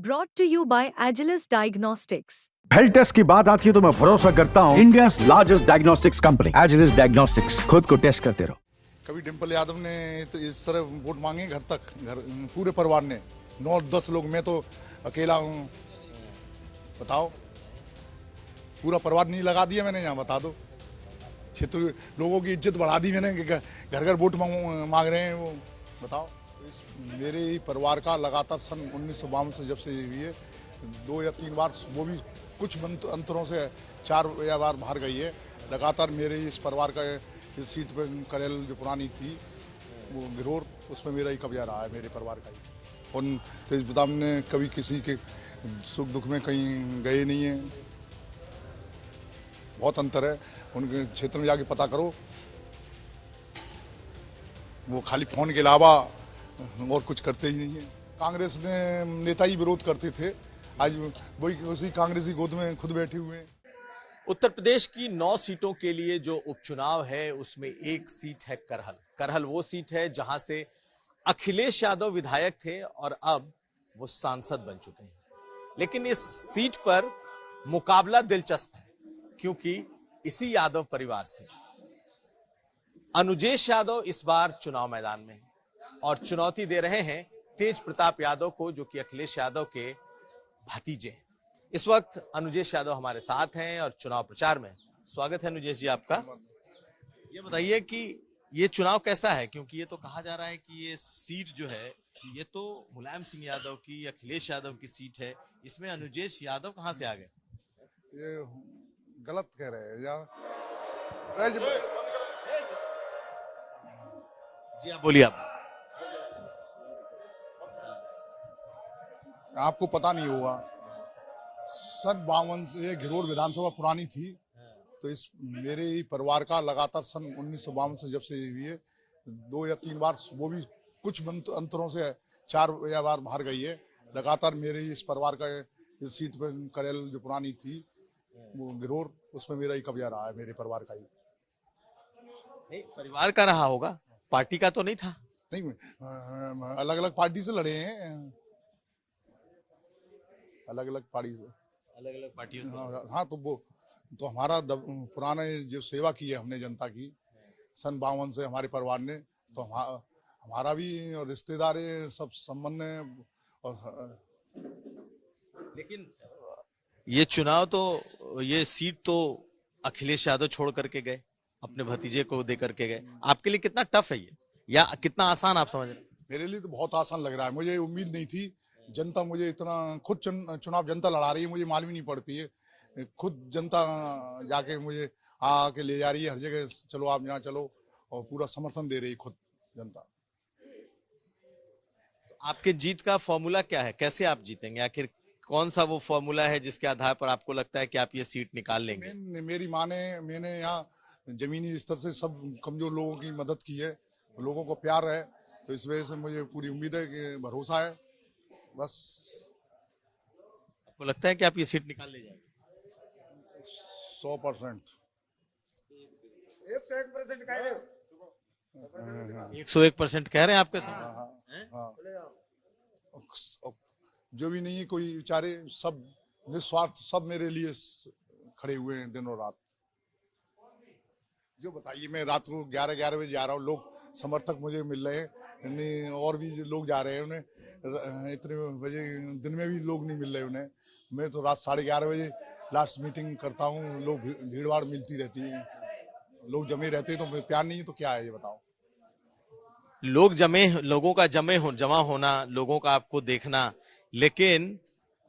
Brought to you by Agilus Diagnostics. Health test की बात आती है तो मैं भरोसा करता हूँ India largest diagnostics company Agilus Diagnostics. खुद को टेस्ट करते रहो। कभी डिम्पल यादव ने तो इस तरह वोट मांगे घर तक, घर पूरे परिवार ने 9-10 लोग, मैं तो अकेला हूँ। बताओ, पूरा परिवार नहीं लगा दिया मैंने यहाँ, बता दो। क्षेत्र लोगों की इज्जत बढ़ा दी मैंने, घर घर वोट मांग रहे हैं वो। बताओ, मेरे ही परिवार का लगातार सन 1952 से जब से हुई है 2 या 3 बार, वो भी कुछ अंतरों से 4 या बार बाहर गई है। लगातार मेरे ही इस परिवार का इस सीट पे करेल जो पुरानी थी वो गिरोर, उसमें मेरा ही कब्जा रहा है, मेरे परिवार का ही। और तेज प्रताप ने कभी किसी के सुख दुख में कहीं गए नहीं हैं। बहुत अंतर है, उनके क्षेत्र में जाके पता करो, वो खाली फोन के अलावा और कुछ करते ही नहीं है। कांग्रेस ने नेता ही विरोध करते थे, आज वही उसी कांग्रेसी गोद में खुद बैठे हुए हैं। उत्तर प्रदेश की 9 सीटों के लिए जो उपचुनाव है उसमें एक सीट है करहल। करहल वो सीट है जहां से अखिलेश यादव विधायक थे और अब वो सांसद बन चुके हैं। लेकिन इस सीट पर मुकाबला दिलचस्प है, क्योंकि इसी यादव परिवार से अनुजेश यादव इस बार चुनाव मैदान में हैं और चुनौती दे रहे हैं तेज प्रताप यादव को, जो कि अखिलेश यादव के भतीजे हैं। इस वक्त अनुजेश यादव हमारे साथ हैं और चुनाव प्रचार में। स्वागत है अनुजेश जी आपका। ये बताइए कि ये चुनाव कैसा है, क्योंकि ये तो कहा जा रहा है कि ये सीट जो है ये तो मुलायम सिंह यादव की, अखिलेश यादव की सीट है, इसमें अनुजेश यादव कहां से आ गए? ये गलत कह रहे हैं यार। जी आप बोलिए। आप आपको पता नहीं होगा, सन 52 से घिरोर विधानसभा पुरानी थी, तो इस मेरे ही परिवार का लगातार सन 1952 से जब से हुई है 2 या 3 बार, वो भी कुछ अंतरों से 4 या बार बाहर गई है। लगातार मेरे ही इस परिवार का इस सीट पे करेल जो पुरानी थी वो गिरोर, उसमें मेरा ही कब्जा रहा है, मेरे परिवार का ही। नहीं, परिवार का रहा होगा, पार्टी का तो नहीं था। नहीं, अलग अलग पार्टी से लड़े हैं, अलग अलग पार्टी से, अलग अलग पार्टियों से। हाँ, तो वो तो हमारा पुराने जो सेवा की है हमने जनता की सन 52 से हमारे परिवार ने, तो हमारा भी और रिश्तेदार सब संबंध है। लेकिन ये चुनाव तो, ये सीट तो अखिलेश यादव छोड़ करके गए, अपने भतीजे को दे करके गए। आपके लिए कितना टफ है ये, या कितना आसान आप समझ रहे हैं? मेरे लिए तो बहुत आसान लग रहा है, मुझे उम्मीद नहीं थी। जनता मुझे इतना, खुद चुनाव जनता लड़ा रही है, मुझे मालूम ही नहीं पड़ती है। खुद जनता जाके मुझे आके ले जा रही है हर जगह, चलो आप यहाँ चलो, और पूरा समर्थन दे रही है खुद जनता। तो आपके जीत का फॉर्मूला क्या है, कैसे आप जीतेंगे? आखिर कौन सा वो फॉर्मूला है जिसके आधार पर आपको लगता है कि आप ये सीट निकाल लेंगे? मेरी माँ ने, मैंने यहाँ जमीनी स्तर से सब कमजोर लोगों की मदद की है, लोगों को प्यार है, तो इस वजह से मुझे पूरी उम्मीद है कि भरोसा है। बस आपको लगता है कि आप ये सीट निकाल ले जाएंगे? 100%। 101% कह रहे हैं आपके साथ? जो भी नहीं है कोई बेचारे, सब निस्वार्थ, सब मेरे लिए खड़े हुए हैं दिन और रात। जो बताइए, मैं रात को 11 बजे जा रहा हूँ, लोग समर्थक मुझे मिल रहे हैं, और भी लोग जा रहे हैं, उन्हें इतने बजे दिन में भी लोग नहीं मिल रहे उन्हें। मैं तो रात 11:30 बजे लास्ट मीटिंग करता हूँ, लोग भीड़ भाड़ मिलती रहती है, लोग जमे रहते हैं, तो प्यार नहीं है तो क्या है ये बताओ? लोगों का जमा होना, लोगों का आपको देखना, लेकिन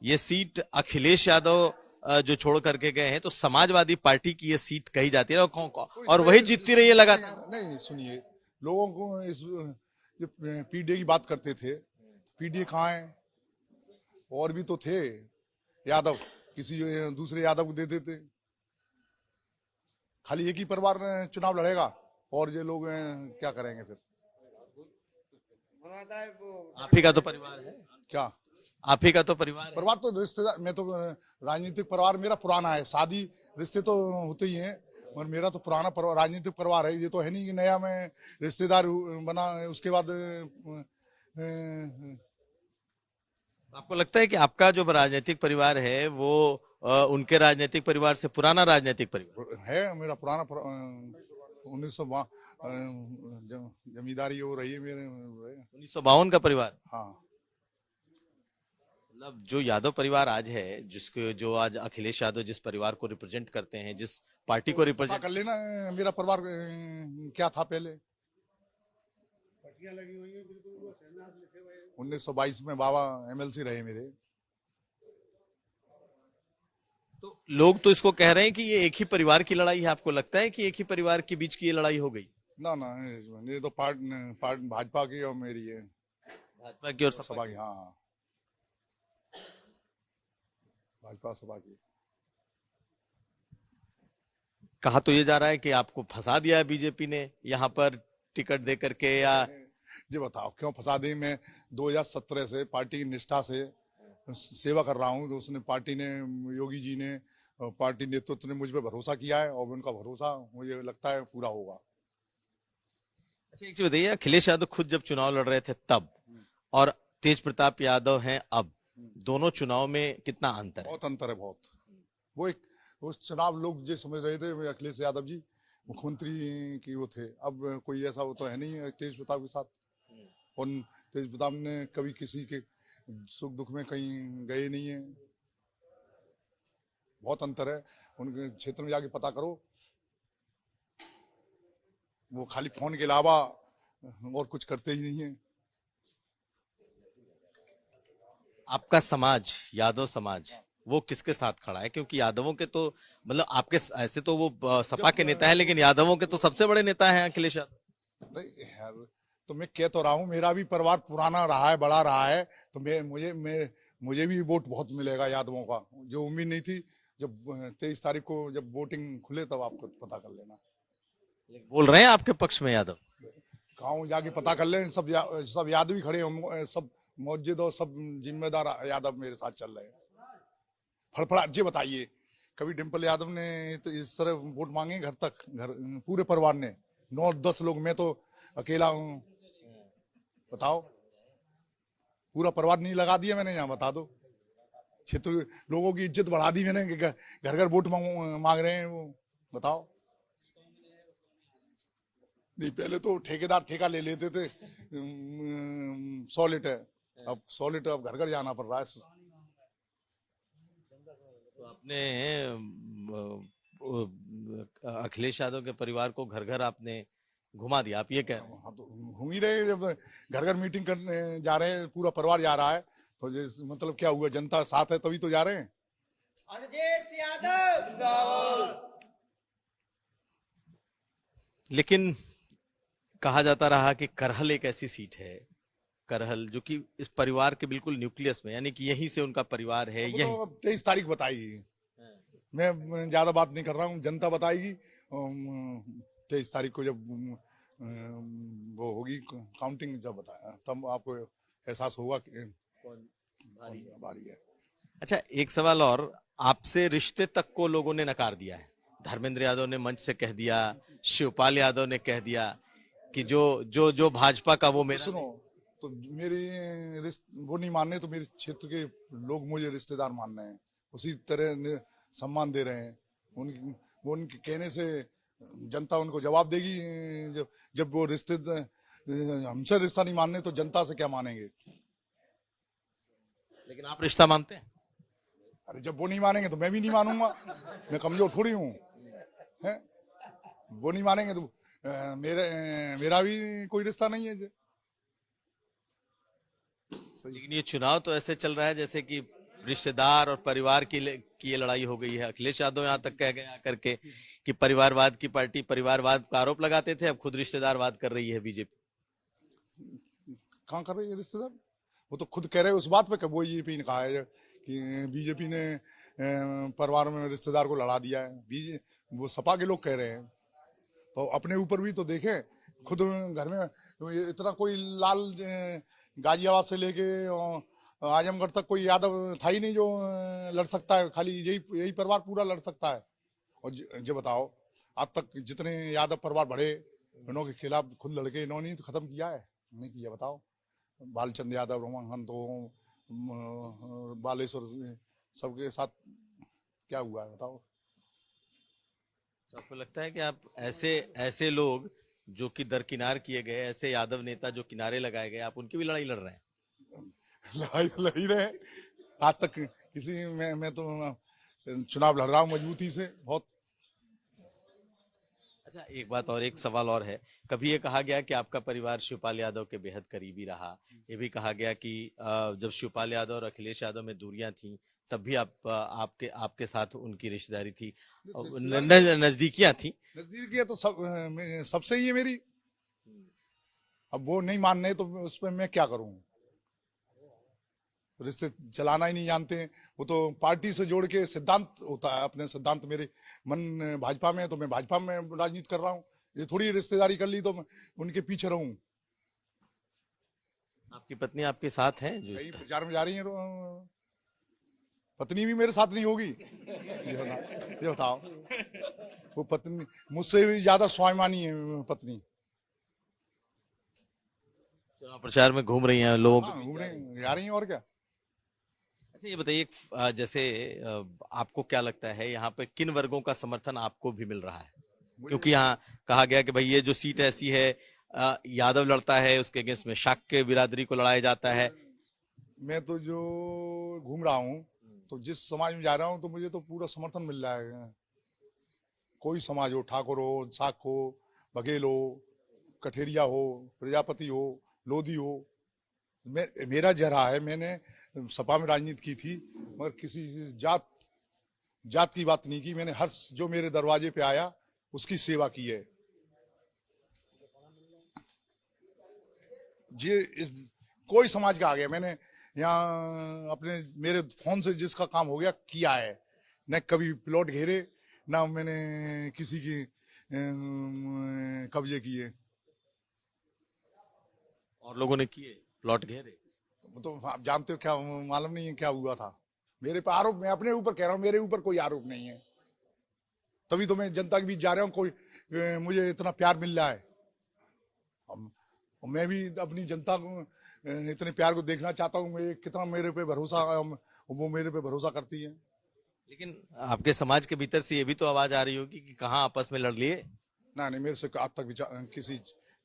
ये सीट अखिलेश यादव जो छोड़ करके गए हैं, तो समाजवादी पार्टी की ये सीट कही जाती है और वही जीतती रही है लगातार। नहीं, सुनिए, लोगों को इस जो पीडीए की बात करते थे, पीडीए कहाँ है? और भी तो थे यादव, किसी दूसरे यादव को दे देते। खाली एक ही परिवार चुनाव लड़ेगा और ये लोग क्या करेंगे फिर? आप ही का तो परिवार है। क्या आप ही का तो परिवार है। परिवार तो रिश्तेदार, मैं तो राजनीतिक परिवार मेरा पुराना है, शादी रिश्ते तो होते ही हैं, और मेरा तो पुराना राजनीतिक परिवार है। ये तो है नहीं कि नया मैं रिश्तेदार बना उसके बाद आपको लगता है कि आपका जो राजनीतिक परिवार है वो उनके राजनीतिक परिवार से पुराना राजनीतिक परिवार है? मेरा पुराना 1900 जमींदारी हो रही है मेरे। 1952 का परिवार। हाँ, मतलब जो यादव परिवार आज है, जिसको जो आज अखिलेश यादव जिस परिवार को रिप्रेजेंट करते हैं, जिस पार्टी को पता रिप्रेजेंट कर लेना मेरा परिवार क्या था पहले। 1922 में बाबा एमएलसी रहे मेरे। तो लोग तो इसको कह रहे हैं कि ये एक ही परिवार की लड़ाई है। आपको लगता है कि एक ही परिवार के बीच की ये लड़ाई हो गई? ना ना, ये तो पार्ट भाजपा की और मेरी है, भाजपा की और सपा सपा की। हाँ हाँ, भाजपा सपा की। कहा तो ये जा रहा है कि आपको फंसा दिया है बीजेपी ने यहाँ पर टिकट दे करके, या जी बताओ क्यों फंसा दी? मैं 2017 से पार्टी की निष्ठा से सेवा कर रहा हूँ। तो उसने पार्टी ने, योगी जी ने, पार्टी नेतृत्व ने मुझ पर भरोसा किया है और उनका भरोसा मुझे लगता है पूरा होगा। अच्छा एक चीज बताइए, अखिलेश यादव खुद जब चुनाव लड़ रहे थे तब और तेज प्रताप यादव हैं अब, दोनों चुनाव में कितना अंतर है? बहुत अंतर है, बहुत। वो एक उस चुनाव लोग जो समझ रहे थे अखिलेश यादव जी मुख्यमंत्री की वो थे, अब कोई ऐसा वो तो है नहीं है तेज प्रताप के साथ। और तेज प्रताप ने कभी किसी के सुख दुख में कहीं गए नहीं है। बहुत अंतर है, उनके क्षेत्र में जाके पता करो। वो खाली फोन के अलावा और कुछ करते ही नहीं है। आपका समाज, यादव समाज, वो किसके साथ खड़ा है? क्योंकि यादवों के तो मतलब आपके ऐसे तो वो सपा के नेता है, लेकिन यादवों के तो सबसे बड़े नेता हैं अखिलेश यादव। नहीं यार, तो मैं कह तो रहा हूँ मेरा भी परिवार पुराना रहा है, बड़ा रहा है, तो मुझे भी वोट बहुत मिलेगा यादवों का, जो उम्मीद नहीं थी। जब 23 तारीख को जब वोटिंग खुले तब आपको पता कर लेना। बोल रहे हैं आपके पक्ष में यादव? गाँव जाके पता कर लें, सब यादव ही खड़े हैं, सब मौजूद और सब जिम्मेदार यादव मेरे साथ चल रहे हैं। फड़फड़ा जी बताइए, कभी डिम्पल यादव ने तो इस तरह वोट मांगे घर तक, पूरे परिवार ने 9-10 लोग, मैं तो अकेला हूँ। बताओ, पूरा परिवार नहीं लगा दिया मैंने यहाँ, बता दो। क्षेत्र लोगों की इज्जत बढ़ा दी मैंने, घर घर वोट मांग रहे हैं वो। बताओ, नहीं पहले तो ठेकेदार ठेका ले लेते थे 100 लीटर, अब 100 लीटर अब घर घर जाना पड़ रहा है। तो आपने अखिलेश यादव के परिवार को घर घर आपने घुमा दिया, आप ये कह रहे हैं? हाँ तो घूम ही रहे, जब घर घर मीटिंग करने जा रहे हैं, पूरा परिवार जा रहा है, तो मतलब क्या हुआ, जनता साथ है तभी तो जा रहे हैं। अनुजेश यादव। लेकिन कहा जाता रहा कि करहल एक ऐसी सीट है, करहल जो कि इस परिवार के बिल्कुल न्यूक्लियस में, यानी कि यहीं से उनका परिवार है। तो यही 23 तारीख बताएगी, मैं ज्यादा बात नहीं कर रहा हूँ, जनता बताएगी। 23 तारीख को जब वो होगी काउंटिंग, जब बताया तब आपको एहसास होगा कि कौन भारी है। अच्छा एक सवाल और, आपसे रिश्ते तक को लोगों ने नकार दिया है। धर्मेंद्र यादव ने मंच से कह दिया, शिवपाल यादव ने कह दिया कि जो भाजपा का वो मेरा। सुनो, तो मेरी वो नहीं मानने, तो मेरे क्षेत्र के लोग मुझे रिश्तेदार मान रहे हैं, उसी तरह सम्मान दे रहे हैं। उनके कहने से जनता उनको जवाब देगी। जब वो हमसे रिश्ता नहीं मानने, तो जनता से क्या मानेंगे? लेकिन आप रिश्ता मानते हैं? अरे जब वो नहीं मानेंगे तो मैं भी नहीं मानूंगा, मैं कमजोर थोड़ी हूँ। वो नहीं मानेंगे तो मेरा भी कोई रिश्ता नहीं है। लेकिन ये चुनाव तो ऐसे चल रहा है जैसे कि रिश्तेदार और परिवार की ये लड़ाई हो गई है। अखिलेश यादव यहाँ तक कह गए आकर के कि परिवारवाद की पार्टी, परिवारवाद का आरोप लगाते थे, अब खुद रिश्तेदारवाद कर रही है बीजेपी। कहाँ कर रही है रिश्तेदार? वो तो खुद कह रहे हैं उस बात पे, वो बीजेपी ने कहा है कि बीजेपी ने परिवार में रिश्तेदार को लड़ा दिया है। वो सपा के लोग कह रहे हैं, तो अपने ऊपर भी तो देखें। खुद घर में इतना कोई लाल गाजियाबाद से लेके आजमगढ़ तक कोई यादव था ही नहीं जो लड़ सकता है, खाली यही परिवार पूरा लड़ सकता है। और जो बताओ, आज तक जितने यादव परिवार बढ़े, इन्हों के खिलाफ खुद लड़के इन्होंने तो खत्म किया है, नहीं किया? बताओ, बालचंद यादव, रमाकांत हो, बालेश्वर सबके साथ क्या हुआ है बताओ। तो आपको लगता है कि आप ऐसे ऐसे लोग जो कि दरकिनार किए गए, ऐसे यादव नेता जो किनारे लगाए गए, आप उनकी भी लड़ाई लड़ रहे हैं? लड़ाई लड़ ही रहे। आज तक किसी मैं तो चुनाव लड़ रहा हूँ मजबूती से बहुत। अच्छा, एक बात और, एक सवाल और है। कभी ये कहा गया कि आपका परिवार शिवपाल यादव के बेहद करीबी रहा। ये भी कहा गया कि जब शिवपाल यादव और अखिलेश यादव में दूरियां थी तब भी आपके साथ उनकी रिश्तेदारी थी, नजदीकियां थी। नजदीक है तो सबसे ही है मेरी। अब वो नहीं मान रहे तो उस पर मैं क्या करूं। रिश्ते चलाना ही नहीं जानते हैं। वो तो पार्टी से जोड़ के सिद्धांत होता है। अपने सिद्धांत मेरे मन भाजपा में है तो मैं भाजपा में राजनीति कर रहा हूँ। ये थोड़ी रिश्तेदारी कर ली तो मैं उनके पीछे रहूं। आपकी पत्नी आपके साथ है जो कहीं प्रचार में जा रही है। पत्नी भी मेरे साथ नहीं होगी ये बताओ। वो पत्नी मुझसे भी ज्यादा स्वाभिमानी है पत्नी। चुनाव प्रचार में घूम रही हैं लोगों के बीच घूम रही जा रही हैं और क्या। अच्छा, ये बताइए, जैसे आपको क्या लगता है यहाँ पे किन वर्गों का समर्थन आपको भी मिल रहा है? क्योंकि यहाँ कहा गया कि भाई ये जो सीट ऐसी है, यादव लड़ता है, उसके अगेंस्ट में शाक्य बिरादरी को लड़ाया जाता है। मैं तो जो घूम रहा हूँ तो जिस समाज में जा रहा हूँ तो मुझे तो पूरा समर्थन मिल रहा है। कोई समाज हो, ठाकुर हो, साख हो, बघेल हो, कठेरिया हो, प्रजापति हो, लोधी हो। मेरा जरा है, मैंने सपा में राजनीति की थी मगर किसी जात की बात नहीं की। मैंने हर जो मेरे दरवाजे पे आया उसकी सेवा की है। कोई समाज का आ गया, मैंने यहाँ अपने मेरे फोन से जिसका काम हो गया किया है। न कभी प्लॉट घेरे, ना मैंने किसी की कब्जे किए। और लोगों ने किए प्लॉट घेरे। तो आप जानते हो क्या, मालूम नहीं है क्या हुआ था। मेरे पे आरोप, मैं अपने ऊपर कह रहा हूँ, मेरे ऊपर कोई आरोप नहीं है। तभी तो मैं जनता के बीच जा रहा हूँ। कोई मुझे इतना प्यार मिल रहा है। मैं भी अपनी जनता को इतने प्यार को देखना चाहता हूँ। मैं कितना मेरे पे भरोसा, वो मेरे पे भरोसा करती है। लेकिन आपके समाज के भीतर से ये भी तो आवाज आ रही होगी कि कहाँ आपस में लड़ लिए। ना नहीं, मेरे से आज तक किसी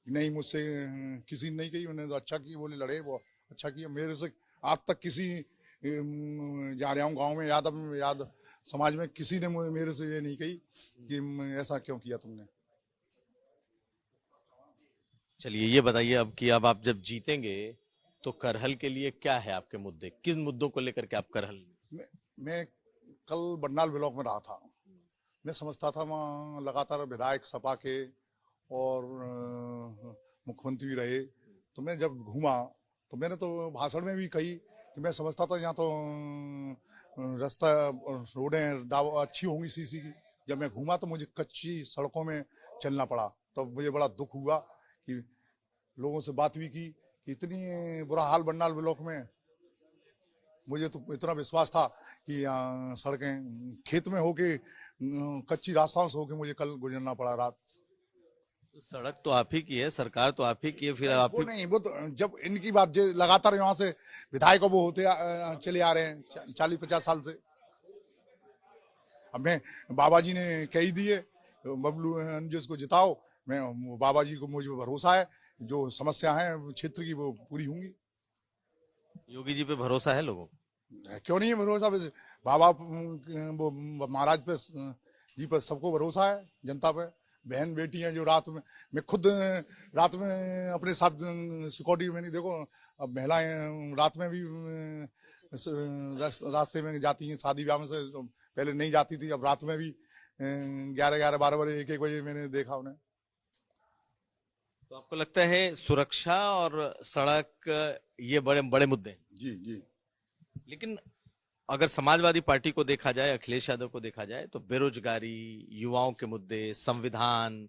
नहीं, मुझसे किसी ने नहीं कही। उन्होंने तो अच्छा किया, बोले लड़े वो अच्छा किया। मेरे से आज तक किसी जा रहा हूँ गाँव में याद समाज में किसी ने मेरे से ये नहीं कही कि ऐसा क्यों किया तुमने। चलिए, ये बताइए अब कि अब आप जब जीतेंगे तो करहल के लिए क्या है आपके मुद्दे? किन मुद्दों को लेकर के आप करहल? मैं कल बरनाल ब्लॉक में रहा था। मैं समझता था वहाँ लगातार विधायक सपा के और मुख्यमंत्री रहे। तो मैं जब घूमा तो मैंने तो भाषण में भी कही कि मैं समझता था यहाँ तो रास्ता रोडें अच्छी होंगी सीसी की। जब मैं घूमा तो मुझे कच्ची सड़कों में चलना पड़ा। तो मुझे बड़ा दुख हुआ कि लोगों से बात भी की कि इतनी बुरा हाल बरनाल ब्लॉक में। मुझे तो इतना विश्वास था कि सड़कें खेत में होके कच्ची रास्ताओं से होके मुझे कल गुजरना पड़ा रात। सड़क तो आप ही की है, सरकार तो आप ही की है, फिर आप वो नहीं, वो तो जब इनकी बात लगातार यहाँ से विधायक वो होते चले आ रहे हैं 40-50 साल से। अब मैं बाबा जी ने कह ही दिए बबलू जिसको जिताओ। मैं बाबा जी को मुझे भरोसा है, जो समस्या है क्षेत्र की वो पूरी होंगी। योगी जी पे भरोसा है लोगों? क्यों नहीं है भरोसा? बाबा वो महाराज पे जी पर सबको भरोसा है, जनता पे। बहन बेटी हैं जो रात में, मैं खुद रात में अपने साथ सिक्योरिटी में नहीं, देखो अब महिलाएं रात में भी रास्ते में जाती हैं। शादी ब्याह में से पहले नहीं जाती थी, अब रात में भी 11-12 बजे 1-1 बजे मैंने देखा उन्हें। तो आपको लगता है सुरक्षा और सड़क ये बड़े बड़े मुद्दे हैं? जी जी। लेकिन अगर समाजवादी पार्टी को देखा जाए, अखिलेश यादव को देखा जाए, तो बेरोजगारी, युवाओं के मुद्दे, संविधान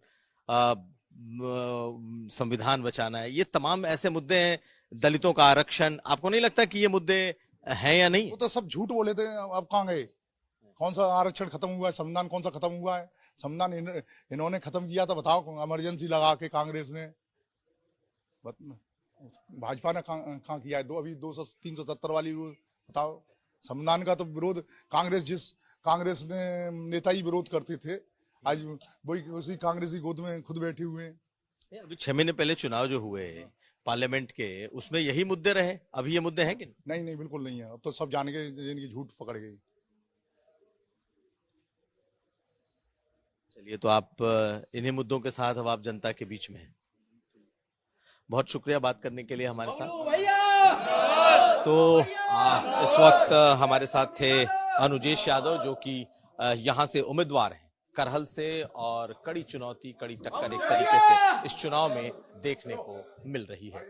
बचाना है, ये तमाम ऐसे मुद्दे हैं। दलितों का आरक्षण, आपको नहीं लगता कि ये मुद्दे हैं या नहीं? वो तो सब झूठ बोले थे, अब कहाँ गए? कौन सा आरक्षण खत्म हुआ है? संविधान कौन सा खत्म हुआ है? संविधान इन्होंने खत्म किया था, बताओ। इमरजेंसी लगा के कांग्रेस ने। भाजपा ने कहाँ किया है? अभी 200-370 वाली वो बताओ। संविधान का तो विरोध कांग्रेस ने नेता ही विरोध करते थे, आज वही उसी कांग्रेस की गोद में खुद बैठे हुए हैं। अभी 6 महीने पहले चुनाव जो हुए पार्लियामेंट के, उसमें यही मुद्दे रहे, अभी ये मुद्दे हैं कि नहीं? नहीं बिल्कुल नहीं है। अब तो सब जान गए जिनकी झूठ पकड़ गई। चलिए, तो आप इन्हीं मुद्दों के साथ अब आप जनता के बीच में हैं। बहुत शुक्रिया बात करने के लिए हमारे साथ। तो इस वक्त हमारे साथ थे अनुजेश यादव, जो कि यहाँ से उम्मीदवार हैं करहल से, और कड़ी चुनौती, कड़ी टक्कर एक तरीके से इस चुनाव में देखने को मिल रही है।